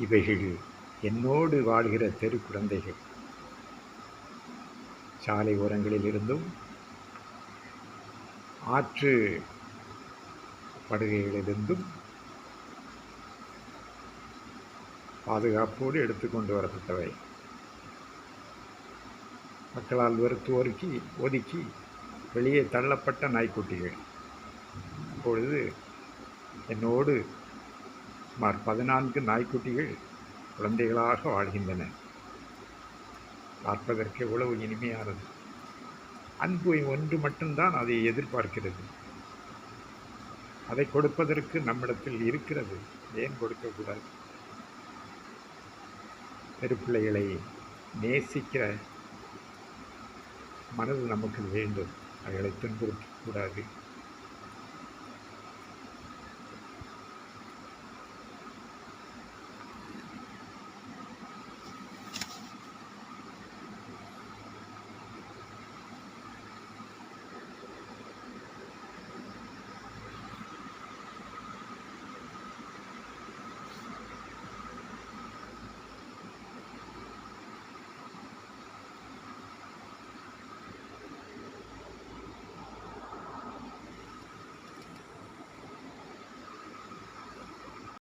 இவைகள் என்னோடு வாழ்கிற தெரு குழந்தைகள். சாலை ஓரங்களில் இருந்தும் ஆற்று படுகைகளிலிருந்தும் பாதுகாப்போடு எடுத்துக்கொண்டு வரப்பட்டவை. மக்களால் வெறுத்து ஒதுக்கி வெளியே தள்ளப்பட்ட நாய்க்குட்டிகள். இப்பொழுது என்னோடு சுமார் 14 நாய்க்குட்டிகள் குழந்தைகளாக வாழ்கின்றன. பார்ப்பதற்கு எவ்வளவு இனிமையானது. அன்பு ஒன்று மட்டும்தான் அதை எதிர்பார்க்கிறது. அதை கொடுப்பதற்கு நம்மிடத்தில் இருக்கிறது, ஏன் கொடுக்கக்கூடாது? பெருப்பிள்ளைகளை நேசிக்கிற மனது நமக்கு வேண்டும். அவைகளை துன்புறுத்தக்கூடாது.